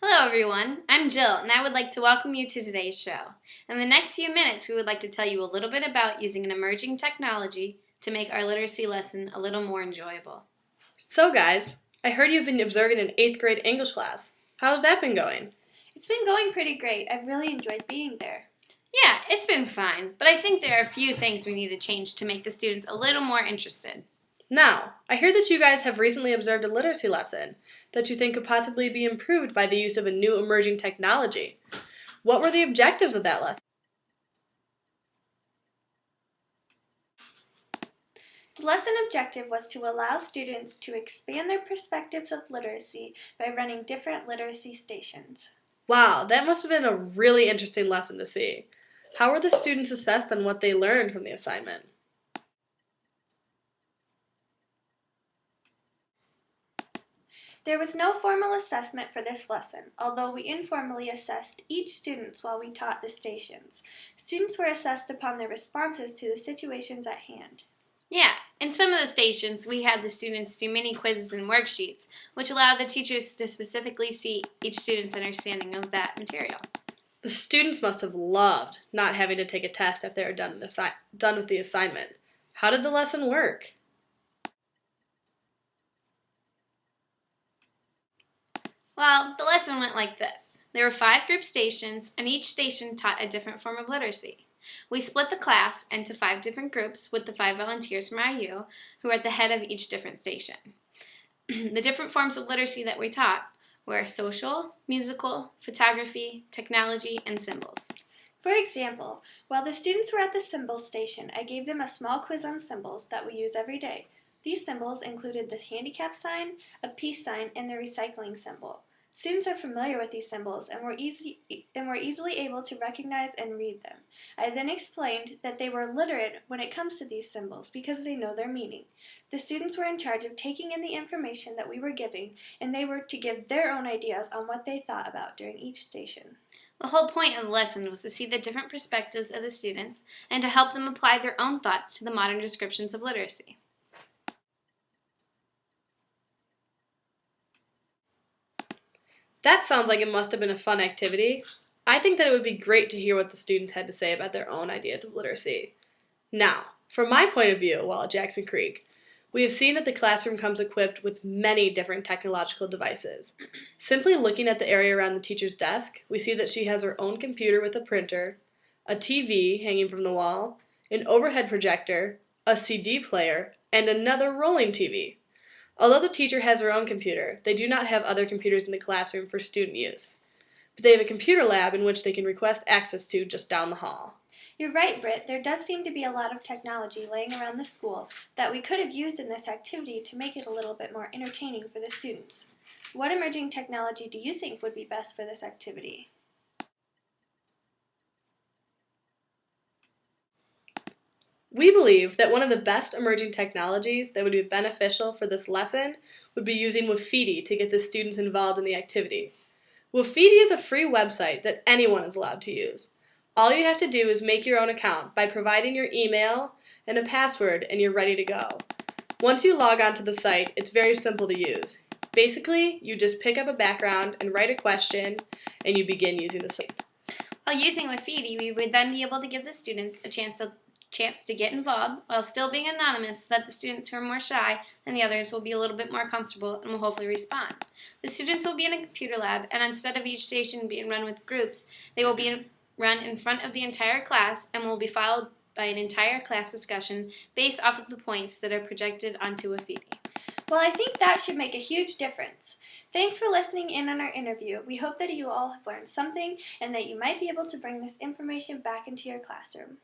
Hello everyone, I'm Jill and I would like to welcome you to today's show. In the next few minutes we would like to tell you a little bit about using an emerging technology to make our literacy lesson a little more enjoyable. So guys, I heard you've been observing an 8th grade English class. How's that been going? It's been going pretty great. I've really enjoyed being there. Yeah, it's been fine, but I think there are a few things we need to change to make the students a little more interested. Now, I hear that you guys have recently observed a literacy lesson that you think could possibly be improved by the use of a new emerging technology. What were the objectives of that lesson? The lesson objective was to allow students to expand their perspectives of literacy by running different literacy stations. Wow, that must have been a really interesting lesson to see. How were the students assessed on what they learned from the assignment? There was no formal assessment for this lesson, although we informally assessed each student while we taught the stations. Students were assessed upon their responses to the situations at hand. Yeah, in some of the stations we had the students do mini quizzes and worksheets, which allowed the teachers to specifically see each student's understanding of that material. The students must have loved not having to take a test if they were done with the assignment. How did the lesson work? Well, the lesson went like this. There were 5 group stations, and each station taught a different form of literacy. We split the class into 5 different groups with the 5 volunteers from IU who were at the head of each different station. The different forms of literacy that we taught were social, musical, photography, technology, and symbols. For example, while the students were at the symbols station, I gave them a small quiz on symbols that we use every day. These symbols included the handicap sign, a peace sign, and the recycling symbol. Students are familiar with these symbols and were easily able to recognize and read them. I then explained that they were literate when it comes to these symbols because they know their meaning. The students were in charge of taking in the information that we were giving, and they were to give their own ideas on what they thought about during each station. The whole point of the lesson was to see the different perspectives of the students and to help them apply their own thoughts to the modern descriptions of literacy. That sounds like it must have been a fun activity. I think that it would be great to hear what the students had to say about their own ideas of literacy. Now, from my point of view while at Jackson Creek, we have seen that the classroom comes equipped with many different technological devices. Simply looking at the area around the teacher's desk, we see that she has her own computer with a printer, a TV hanging from the wall, an overhead projector, a CD player, and another rolling TV. Although the teacher has her own computer, they do not have other computers in the classroom for student use. But they have a computer lab in which they can request access to just down the hall. You're right, Britt. There does seem to be a lot of technology laying around the school that we could have used in this activity to make it a little bit more entertaining for the students. What emerging technology do you think would be best for this activity? We believe that one of the best emerging technologies that would be beneficial for this lesson would be using Wiffitti to get the students involved in the activity. Wiffitti is a free website that anyone is allowed to use. All you have to do is make your own account by providing your email and a password, and you're ready to go. Once you log onto the site, it's very simple to use. Basically, you just pick up a background and write a question, and you begin using the site. While using Wiffitti, we would then be able to give the students a chance to get involved while still being anonymous so that the students who are more shy than the others will be a little bit more comfortable and will hopefully respond. The students will be in a computer lab, and instead of each station being run with groups, they will be run in front of the entire class and will be followed by an entire class discussion based off of the points that are projected onto Wiffitti. Well, I think that should make a huge difference. Thanks for listening in on our interview. We hope that you all have learned something and that you might be able to bring this information back into your classroom.